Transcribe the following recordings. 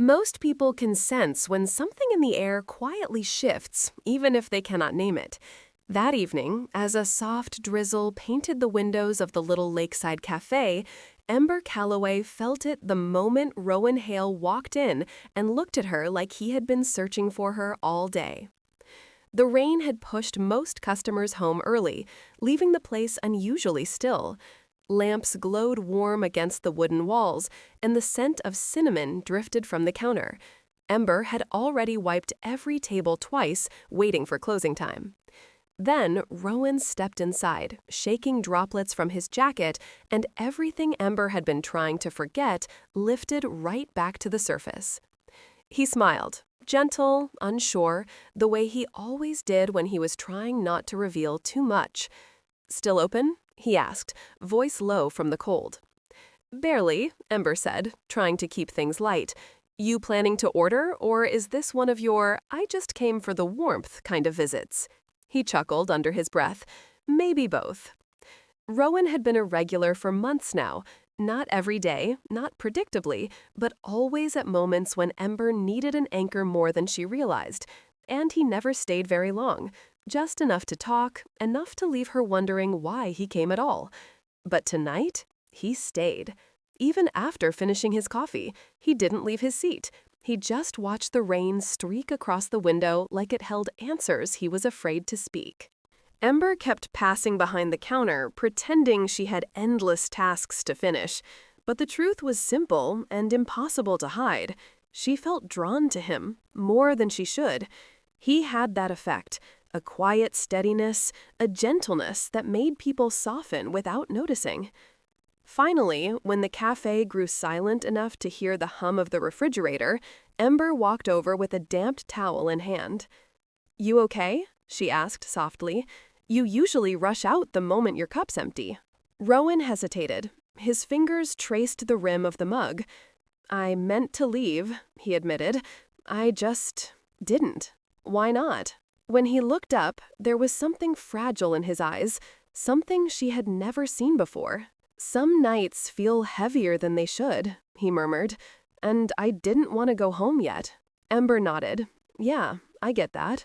Most people can sense when something in the air quietly shifts, even if they cannot name it. That evening, as a soft drizzle painted the windows of the little lakeside cafe, Ember Calloway felt it the moment Rowan Hale walked in and looked at her like he had been searching for her all day. The rain had pushed most customers home early, leaving the place unusually still. Lamps glowed warm against the wooden walls, and the scent of cinnamon drifted from the counter. Ember had already wiped every table twice, waiting for closing time. Then Rowan stepped inside, shaking droplets from his jacket, and everything Ember had been trying to forget lifted right back to the surface. He smiled, gentle, unsure, the way he always did when he was trying not to reveal too much. "Still open?" he asked, voice low from the cold. "Barely," Ember said, trying to keep things light. "You planning to order, or is this one of your 'I just came for the warmth' kind of visits?" He chuckled under his breath. "Maybe both." Rowan had been a regular for months now, not every day, not predictably, but always at moments when Ember needed an anchor more than she realized, and he never stayed very long. Just enough to talk, enough to leave her wondering why he came at all. But tonight, he stayed. Even after finishing his coffee, he didn't leave his seat. He just watched the rain streak across the window like it held answers he was afraid to speak. Ember kept passing behind the counter, pretending she had endless tasks to finish. But the truth was simple and impossible to hide. She felt drawn to him, more than she should. He had that effect. A quiet steadiness, a gentleness that made people soften without noticing. Finally, when the cafe grew silent enough to hear the hum of the refrigerator, Ember walked over with a damp towel in hand. "You okay?" she asked softly. "You usually rush out the moment your cup's empty." Rowan hesitated. His fingers traced the rim of the mug. "I meant to leave," he admitted. "I just didn't. Why not?" When he looked up, there was something fragile in his eyes, something she had never seen before. "Some nights feel heavier than they should," he murmured, "and I didn't want to go home yet." Ember nodded. "Yeah, I get that."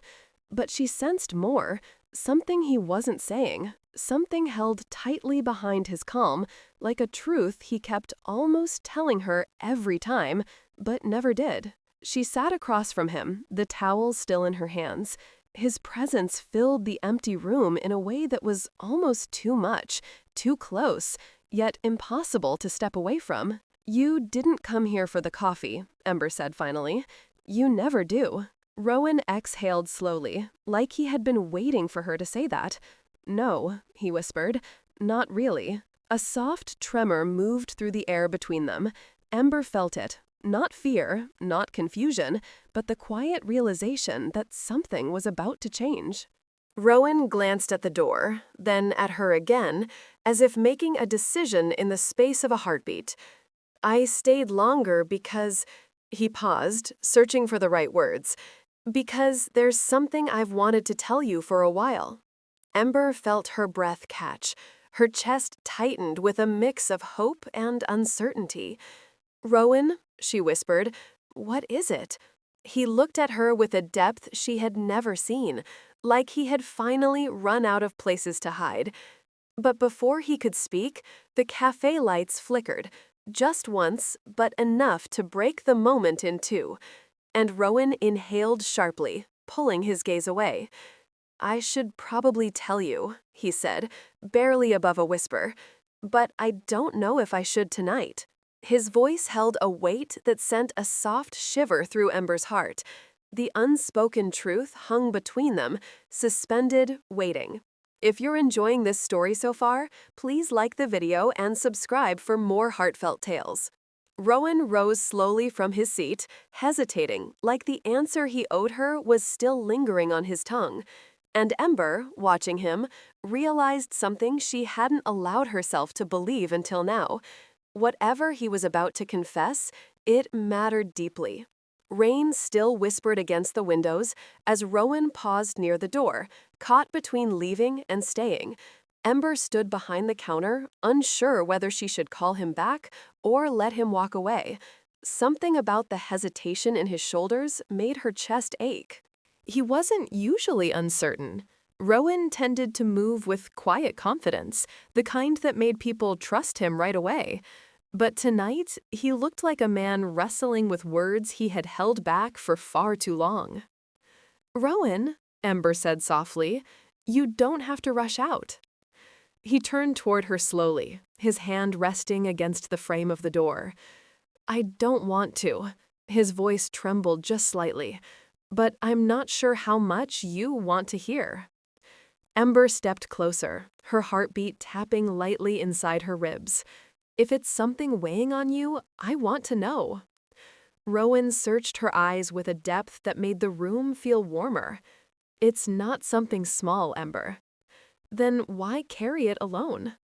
But she sensed more, something he wasn't saying, something held tightly behind his calm, like a truth he kept almost telling her every time, but never did. She sat across from him, the towel still in her hands. His presence filled the empty room in a way that was almost too much, too close, yet impossible to step away from. "You didn't come here for the coffee," Ember said finally. "You never do." Rowan exhaled slowly, like he had been waiting for her to say that. "No," he whispered, "not really." A soft tremor moved through the air between them. Ember felt it. Not fear, not confusion, but the quiet realization that something was about to change. Rowan glanced at the door, then at her again, as if making a decision in the space of a heartbeat. "I stayed longer because—" He paused, searching for the right words. "Because there's something I've wanted to tell you for a while." Ember felt her breath catch. Her chest tightened with a mix of hope and uncertainty. "Rowan," she whispered, "what is it?" He looked at her with a depth she had never seen, like he had finally run out of places to hide. But before he could speak, the cafe lights flickered, just once, but enough to break the moment in two. And Rowan inhaled sharply, pulling his gaze away. "I should probably tell you," he said, barely above a whisper, "but I don't know if I should tonight." His voice held a weight that sent a soft shiver through Ember's heart. The unspoken truth hung between them, suspended, waiting. If you're enjoying this story so far, please like the video and subscribe for more heartfelt tales. Rowan rose slowly from his seat, hesitating, like the answer he owed her was still lingering on his tongue. And Ember, watching him, realized something she hadn't allowed herself to believe until now. Whatever he was about to confess, it mattered deeply. Rain still whispered against the windows as Rowan paused near the door, caught between leaving and staying. Ember stood behind the counter, unsure whether she should call him back or let him walk away. something about the hesitation in his shoulders made her chest ache. He wasn't usually uncertain. Rowan tended to move with quiet confidence, the kind that made people trust him right away. But tonight, he looked like a man wrestling with words he had held back for far too long. "Rowan," Ember said softly, "you don't have to rush out." He turned toward her slowly, his hand resting against the frame of the door. "I don't want to." His voice trembled just slightly. "But I'm not sure how much you want to hear." Ember stepped closer, her heartbeat tapping lightly inside her ribs. "If it's something weighing on you, I want to know." Rowan searched her eyes with a depth that made the room feel warmer. "It's not something small, Ember." "Then why carry it alone?"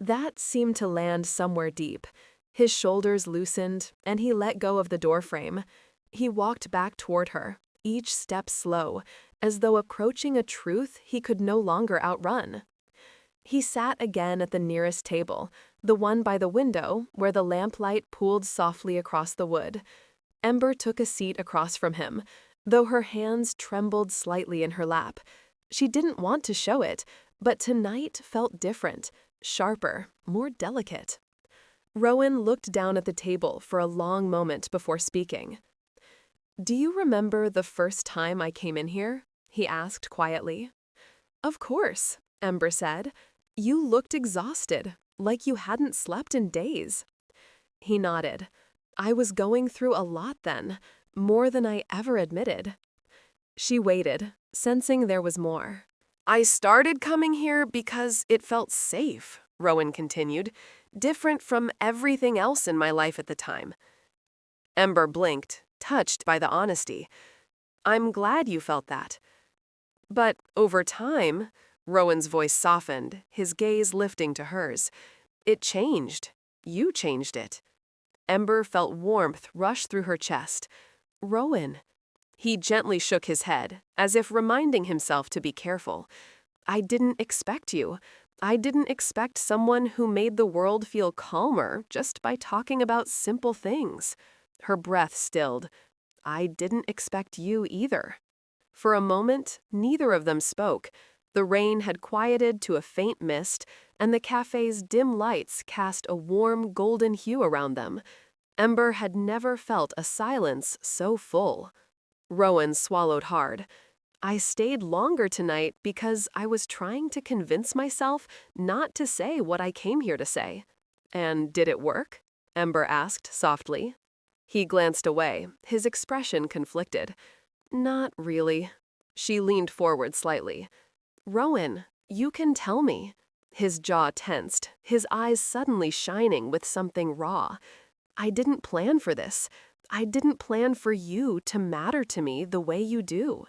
That seemed to land somewhere deep. His shoulders loosened, and he let go of the doorframe. He walked back toward her, each step slow, as though approaching a truth he could no longer outrun. He sat again at the nearest table, the one by the window where the lamplight pooled softly across the wood. Ember took a seat across from him, though her hands trembled slightly in her lap. She didn't want to show it, but tonight felt different, sharper, more delicate. Rowan looked down at the table for a long moment before speaking. "Do you remember the first time I came in here?" he asked quietly. "Of course," Ember said. "You looked exhausted, like you hadn't slept in days." He nodded. "I was going through a lot then, more than I ever admitted." She waited, sensing there was more. "I started coming here because it felt safe," Rowan continued, "different from everything else in my life at the time." Ember blinked, touched by the honesty. "I'm glad you felt that." "But over time," Rowan's voice softened, his gaze lifting to hers, "it changed. You changed it." Ember felt warmth rush through her chest. "Rowan." He gently shook his head, as if reminding himself to be careful. "I didn't expect you. I didn't expect someone who made the world feel calmer just by talking about simple things." Her breath stilled. "I didn't expect you either." For a moment, neither of them spoke. The rain had quieted to a faint mist, and the cafe's dim lights cast a warm golden hue around them. Ember had never felt a silence so full. Rowan swallowed hard. "I stayed longer tonight because I was trying to convince myself not to say what I came here to say." "And did it work?" Ember asked softly. He glanced away, his expression conflicted. "Not really." She leaned forward slightly. "Rowan, you can tell me." His jaw tensed, his eyes suddenly shining with something raw. "I didn't plan for this. I didn't plan for you to matter to me the way you do."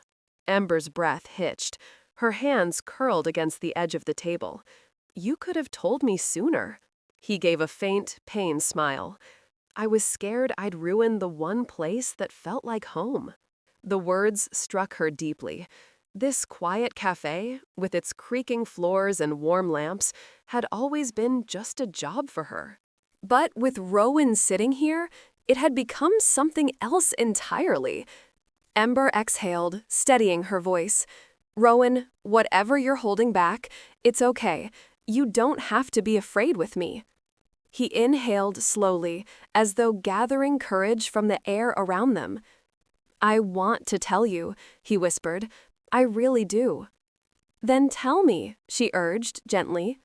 Ember's breath hitched. Her hands curled against the edge of the table. "You could have told me sooner." He gave a faint, pained smile. "I was scared I'd ruin the one place that felt like home." The words struck her deeply. This quiet cafe, with its creaking floors and warm lamps, had always been just a job for her. But with Rowan sitting here, it had become something else entirely. Ember exhaled, steadying her voice. "Rowan, whatever you're holding back, it's okay. You don't have to be afraid with me." He inhaled slowly, as though gathering courage from the air around them. "I want to tell you," he whispered. "I really do." "Then tell me," she urged gently.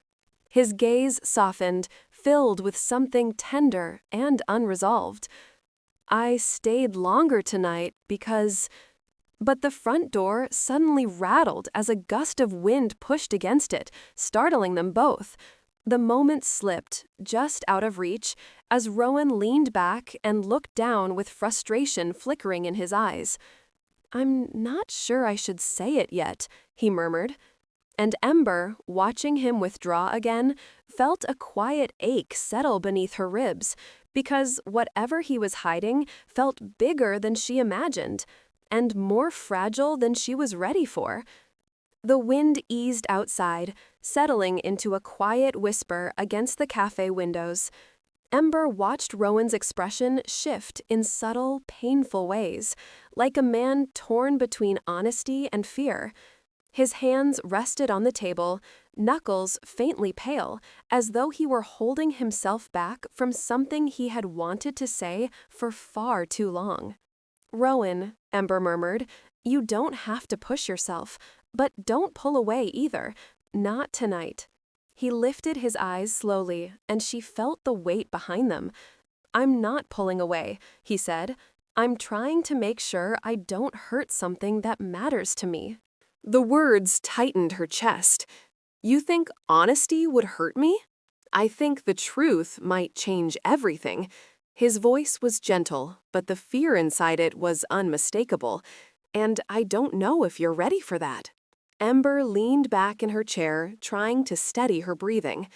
His gaze softened, filled with something tender and unresolved. "I stayed longer tonight because—" But the front door suddenly rattled as a gust of wind pushed against it, startling them both. The moment slipped, just out of reach, as Rowan leaned back and looked down with frustration flickering in his eyes. "I'm not sure I should say it yet," he murmured. And Ember, watching him withdraw again, felt a quiet ache settle beneath her ribs, because whatever he was hiding felt bigger than she imagined, and more fragile than she was ready for. The wind eased outside, settling into a quiet whisper against the cafe windows. Ember watched Rowan's expression shift in subtle, painful ways, like a man torn between honesty and fear. His hands rested on the table, knuckles faintly pale, as though he were holding himself back from something he had wanted to say for far too long. "Rowan," Ember murmured, "you don't have to push yourself, but don't pull away either. Not tonight." He lifted his eyes slowly, and she felt the weight behind them. "I'm not pulling away," he said. "I'm trying to make sure I don't hurt something that matters to me." The words tightened her chest. "You think honesty would hurt me? I think the truth might change everything." His voice was gentle, but the fear inside it was unmistakable. "And I don't know if you're ready for that." Ember leaned back in her chair, trying to steady her breathing.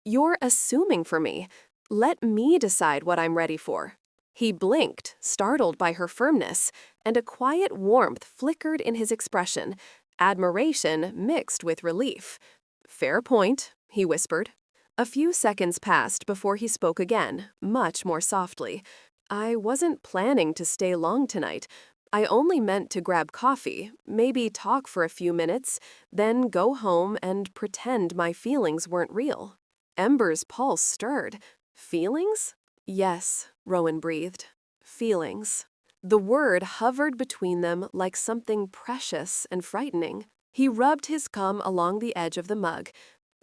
"You're assuming for me. Let me decide what I'm ready for." He blinked, startled by her firmness, and a quiet warmth flickered in his expression, admiration mixed with relief. "Fair point," he whispered. A few seconds passed before he spoke again, much more softly. "I wasn't planning to stay long tonight. I only meant to grab coffee, maybe talk for a few minutes, then go home and pretend my feelings weren't real." Ember's pulse stirred. "Feelings?" "Yes," Rowan breathed. "Feelings." The word hovered between them like something precious and frightening. He rubbed his gum along the edge of the mug.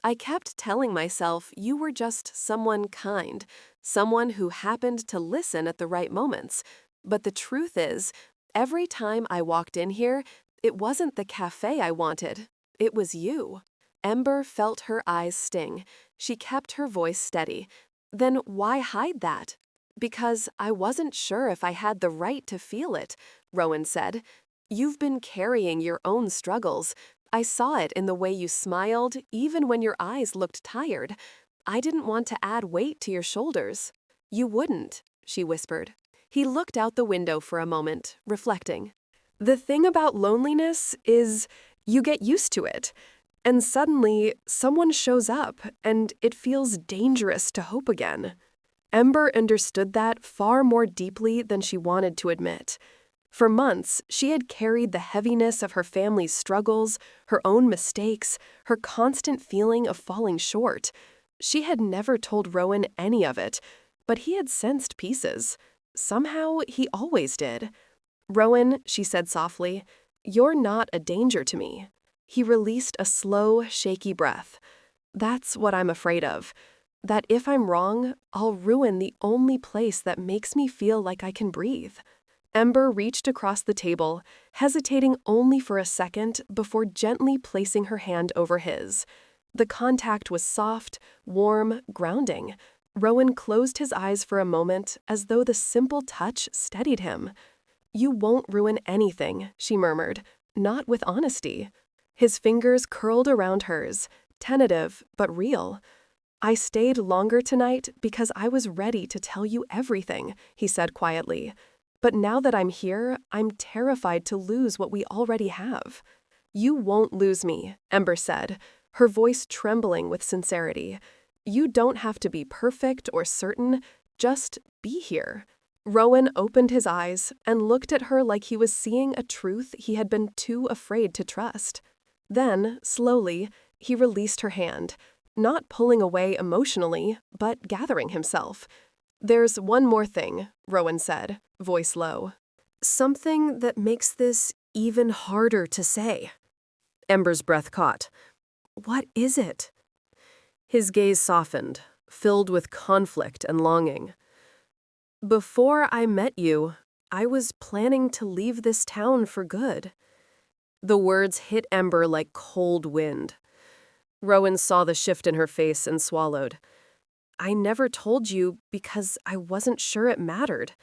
"I kept telling myself you were just someone kind, someone who happened to listen at the right moments. But the truth is, every time I walked in here, it wasn't the cafe I wanted. It was you." Ember felt her eyes sting. She kept her voice steady. "Then why hide that?" "Because I wasn't sure if I had the right to feel it," Rowan said. "You've been carrying your own struggles. I saw it in the way you smiled, even when your eyes looked tired. I didn't want to add weight to your shoulders." "You wouldn't," she whispered. He looked out the window for a moment, reflecting. "The thing about loneliness is you get used to it. And suddenly, someone shows up, and it feels dangerous to hope again." Ember understood that far more deeply than she wanted to admit. For months, she had carried the heaviness of her family's struggles, her own mistakes, her constant feeling of falling short. She had never told Rowan any of it, but he had sensed pieces. Somehow, he always did. "Rowan," she said softly, "you're not a danger to me." He released a slow, shaky breath. "That's what I'm afraid of. That if I'm wrong, I'll ruin the only place that makes me feel like I can breathe." Ember reached across the table, hesitating only for a second before gently placing her hand over his. The contact was soft, warm, grounding. Rowan closed his eyes for a moment as though the simple touch steadied him. "You won't ruin anything," she murmured, "not with honesty." His fingers curled around hers, tentative but real. "I stayed longer tonight because I was ready to tell you everything," he said quietly. "But now that I'm here, I'm terrified to lose what we already have." "You won't lose me," Ember said, her voice trembling with sincerity. "You don't have to be perfect or certain, just be here." Rowan opened his eyes and looked at her like he was seeing a truth he had been too afraid to trust. Then, slowly, he released her hand, not pulling away emotionally, but gathering himself. "There's one more thing," Rowan said, voice low. "Something that makes this even harder to say." Ember's breath caught. "What is it?" His gaze softened, filled with conflict and longing. "Before I met you, I was planning to leave this town for good." The words hit Ember like cold wind. Rowan saw the shift in her face and swallowed. "I never told you because I wasn't sure it mattered.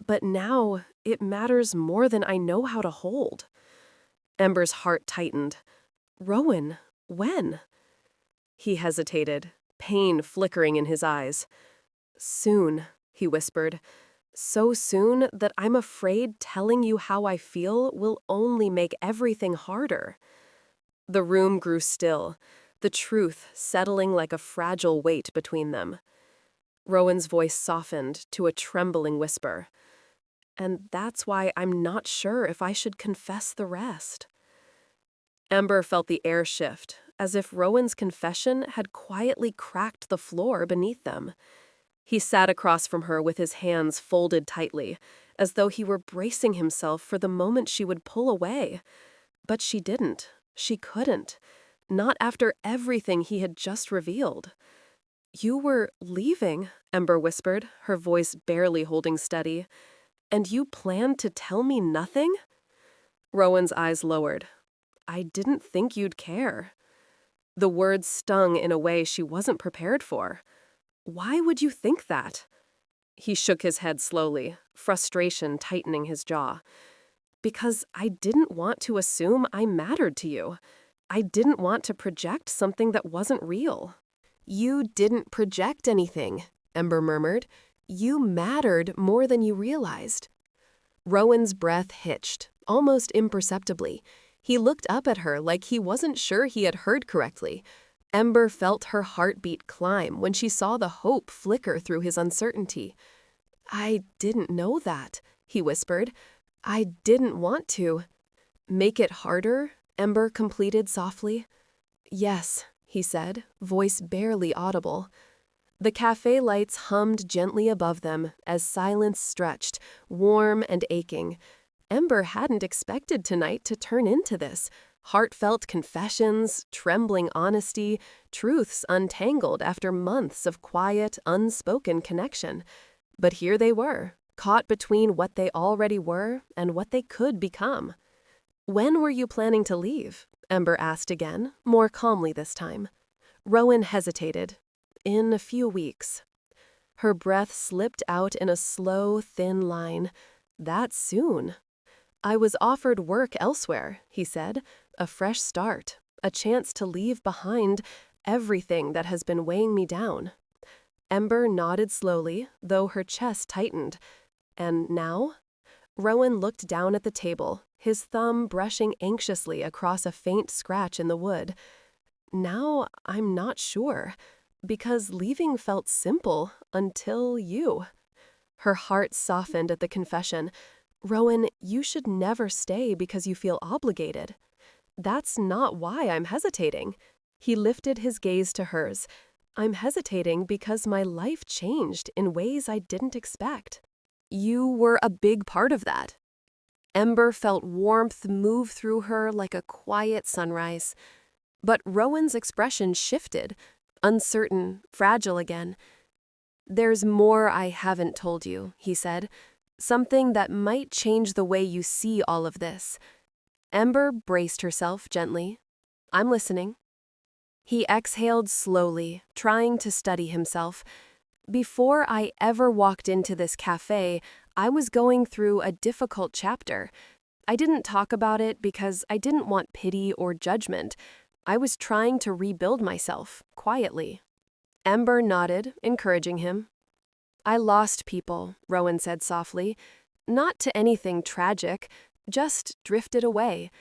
But now, it matters more than I know how to hold." Ember's heart tightened. "Rowan, when?" He hesitated, pain flickering in his eyes. "Soon," he whispered. "So soon that I'm afraid telling you how I feel will only make everything harder." The room grew still, the truth settling like a fragile weight between them. Rowan's voice softened to a trembling whisper. And that's why I'm not sure if I should confess the rest. Ember felt the air shift, as if Rowan's confession had quietly cracked the floor beneath them. He sat across from her with his hands folded tightly, as though he were bracing himself for the moment she would pull away. But she didn't. She couldn't. Not after everything he had just revealed. "You were leaving," Ember whispered, her voice barely holding steady. "And you planned to tell me nothing?" Rowan's eyes lowered. "I didn't think you'd care." The words stung in a way she wasn't prepared for. "Why would you think that?" He shook his head slowly, frustration tightening his jaw. "Because I didn't want to assume I mattered to you. I didn't want to project something that wasn't real." "You didn't project anything," Ember murmured. "You mattered more than you realized." Rowan's breath hitched, almost imperceptibly. He looked up at her like he wasn't sure he had heard correctly. Ember felt her heartbeat climb when she saw the hope flicker through his uncertainty. "I didn't know that," he whispered. "I didn't want to." "Make it harder?" Ember completed softly. "Yes," he said, voice barely audible. The cafe lights hummed gently above them as silence stretched, warm and aching. Ember hadn't expected tonight to turn into this. Heartfelt confessions, trembling honesty, truths untangled after months of quiet, unspoken connection. But here they were, caught between what they already were and what they could become. "When were you planning to leave?" Ember asked again, more calmly this time. Rowan hesitated. "In a few weeks." Her breath slipped out in a slow, thin line. "That soon?" "I was offered work elsewhere," he said. "A fresh start. A chance to leave behind everything that has been weighing me down." Ember nodded slowly, though her chest tightened. "And now?" Rowan looked down at the table, his thumb brushing anxiously across a faint scratch in the wood. "Now I'm not sure. Because leaving felt simple until you." Her heart softened at the confession. "Rowan, you should never stay because you feel obligated." "That's not why I'm hesitating." He lifted his gaze to hers. "I'm hesitating because my life changed in ways I didn't expect." "You were a big part of that." Ember felt warmth move through her like a quiet sunrise. But Rowan's expression shifted, uncertain, fragile again. "There's more I haven't told you," he said. "Something that might change the way you see all of this." Ember braced herself gently. "I'm listening." He exhaled slowly, trying to steady himself. "Before I ever walked into this cafe, I was going through a difficult chapter. I didn't talk about it because I didn't want pity or judgment. I was trying to rebuild myself, quietly." Ember nodded, encouraging him. "I lost people," Rowan said softly. "Not to anything tragic, just drifted away.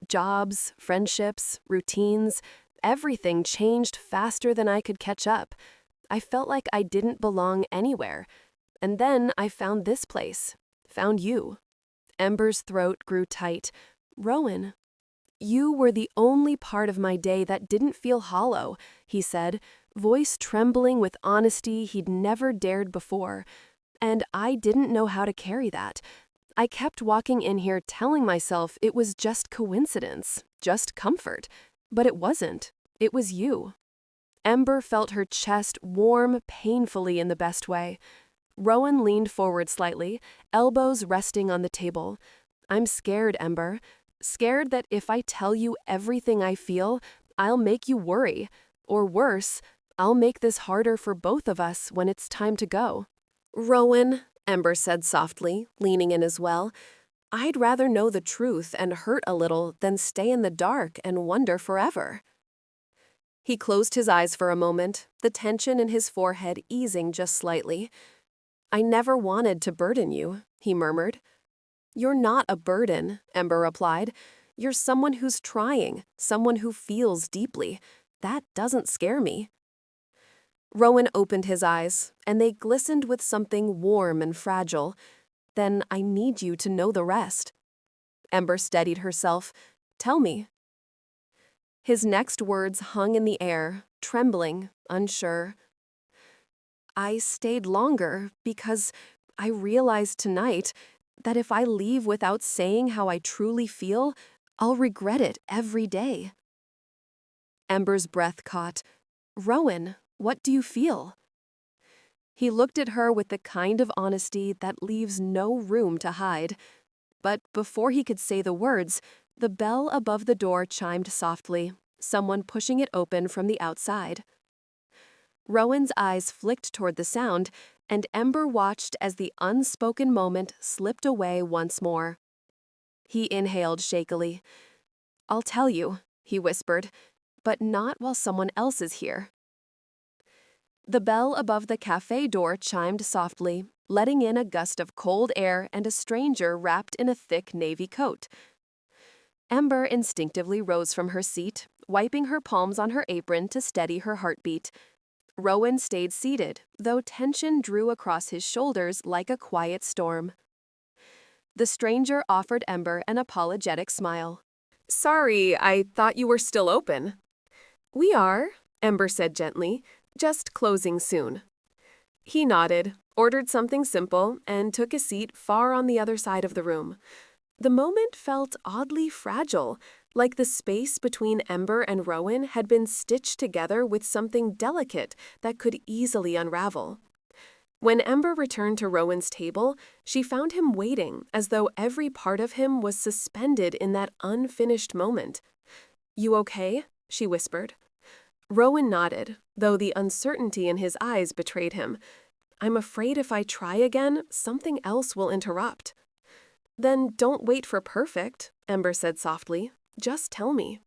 Jobs, friendships, routines, everything changed faster than I could catch up. I felt like I didn't belong anywhere. And then I found this place, found you." Ember's throat grew tight. "Rowan." "You were the only part of my day that didn't feel hollow," he said, voice trembling with honesty he'd never dared before. "And I didn't know how to carry that. I kept walking in here telling myself it was just coincidence, just comfort. But it wasn't. It was you." Ember felt her chest warm painfully in the best way. Rowan leaned forward slightly, elbows resting on the table. "I'm scared, Ember. Scared that if I tell you everything I feel, I'll make you worry. Or worse, I'll make this harder for both of us when it's time to go." "Rowan," Ember said softly, leaning in as well, "I'd rather know the truth and hurt a little than stay in the dark and wonder forever." He closed his eyes for a moment, the tension in his forehead easing just slightly. "I never wanted to burden you," he murmured. "You're not a burden," Ember replied. "You're someone who's trying, someone who feels deeply. That doesn't scare me." Rowan opened his eyes, and they glistened with something warm and fragile. Then I need you to know the rest. Ember steadied herself. Tell me. His next words hung in the air, trembling, unsure. I stayed longer because I realized tonight that if I leave without saying how I truly feel, I'll regret it every day. Ember's breath caught. Rowan, what do you feel? He looked at her with the kind of honesty that leaves no room to hide. But before he could say the words, the bell above the door chimed softly, someone pushing it open from the outside. Rowan's eyes flicked toward the sound, and Ember watched as the unspoken moment slipped away once more. He inhaled shakily. I'll tell you, he whispered, but not while someone else is here. The bell above the cafe door chimed softly, letting in a gust of cold air and a stranger wrapped in a thick navy coat. Ember instinctively rose from her seat, wiping her palms on her apron to steady her heartbeat. Rowan stayed seated, though tension drew across his shoulders like a quiet storm. The stranger offered Ember an apologetic smile. Sorry, I thought you were still open. We are, Ember said gently, just closing soon. He nodded, ordered something simple, and took a seat far on the other side of the room. The moment felt oddly fragile, like the space between Ember and Rowan had been stitched together with something delicate that could easily unravel. When Ember returned to Rowan's table, she found him waiting as though every part of him was suspended in that unfinished moment. You okay? She whispered. Rowan nodded, though the uncertainty in his eyes betrayed him. I'm afraid if I try again, something else will interrupt. Then don't wait for perfect, Ember said softly. Just tell me.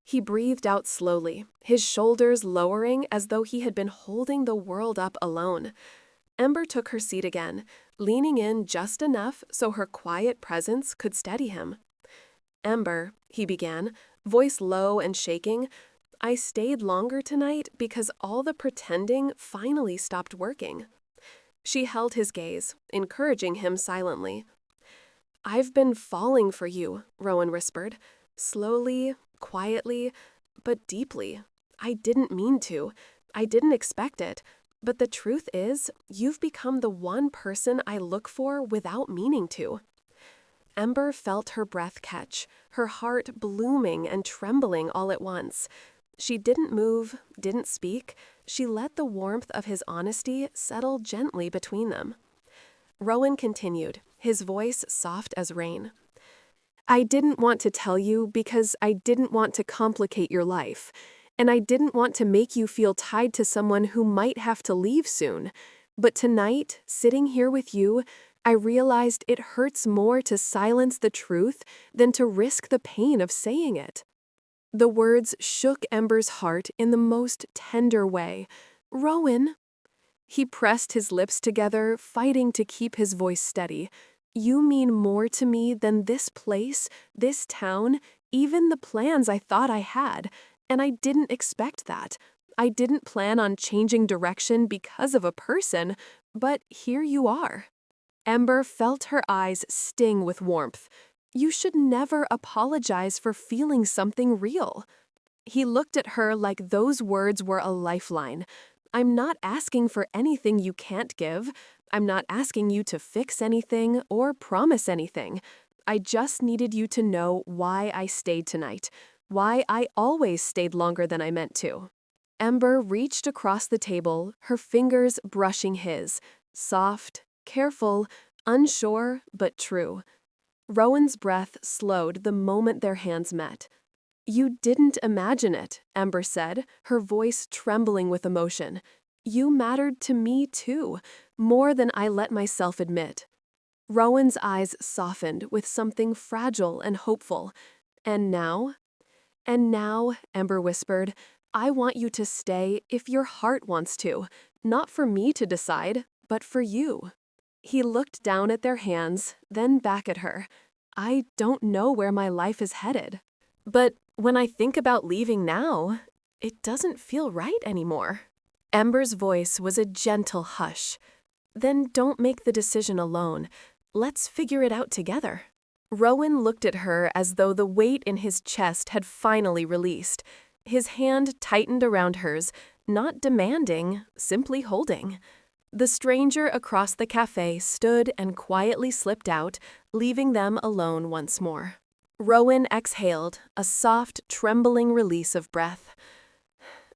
He breathed out slowly, his shoulders lowering as though he had been holding the world up alone. Ember took her seat again, leaning in just enough so her quiet presence could steady him. Ember, he began, voice low and shaking, I stayed longer tonight because all the pretending finally stopped working. She held his gaze, encouraging him silently. I've been falling for you, Rowan whispered, slowly, quietly, but deeply. I didn't mean to. I didn't expect it. But the truth is, you've become the one person I look for without meaning to. Ember felt her breath catch, her heart blooming and trembling all at once. She didn't move, didn't speak. She let the warmth of his honesty settle gently between them. Rowan continued, his voice soft as rain. I didn't want to tell you because I didn't want to complicate your life, and I didn't want to make you feel tied to someone who might have to leave soon. But tonight, sitting here with you, I realized it hurts more to silence the truth than to risk the pain of saying it. The words shook Ember's heart in the most tender way. Rowan. He pressed his lips together, fighting to keep his voice steady. You mean more to me than this place, this town, even the plans I thought I had, and I didn't expect that. I didn't plan on changing direction because of a person, but here you are. Ember felt her eyes sting with warmth. You should never apologize for feeling something real. He looked at her like those words were a lifeline. I'm not asking for anything you can't give. I'm not asking you to fix anything or promise anything. I just needed you to know why I stayed tonight, why I always stayed longer than I meant to. Ember reached across the table, her fingers brushing his, soft, careful, unsure, but true. Rowan's breath slowed the moment their hands met. You didn't imagine it, Ember said, her voice trembling with emotion. You mattered to me too, more than I let myself admit. Rowan's eyes softened with something fragile and hopeful. And now? And now, Ember whispered, I want you to stay if your heart wants to, not for me to decide, but for you. He looked down at their hands, then back at her. I don't know where my life is headed. But when I think about leaving now, it doesn't feel right anymore. Ember's voice was a gentle hush. Then don't make the decision alone. Let's figure it out together. Rowan looked at her as though the weight in his chest had finally released. His hand tightened around hers, not demanding, simply holding. The stranger across the cafe stood and quietly slipped out, leaving them alone once more. Rowan exhaled, a soft, trembling release of breath.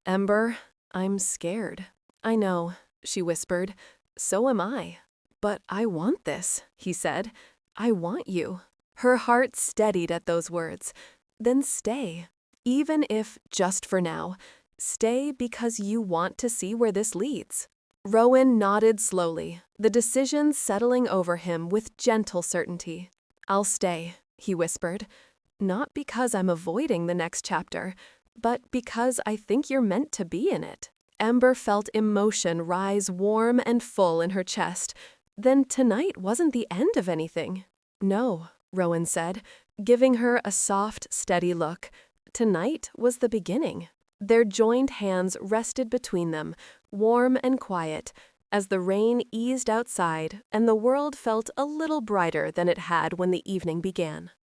"Ember, I'm scared." "I know," she whispered. "So am I." "But I want this," he said. "I want you." Her heart steadied at those words. "Then stay. Even if, just for now, stay because you want to see where this leads." Rowan nodded slowly, the decision settling over him with gentle certainty. "I'll stay," he whispered. "Not because I'm avoiding the next chapter, but because I think you're meant to be in it." Ember felt emotion rise warm and full in her chest. Then tonight wasn't the end of anything. "No," Rowan said, giving her a soft, steady look. "Tonight was the beginning." Their joined hands rested between them, warm and quiet, as the rain eased outside and the world felt a little brighter than it had when the evening began.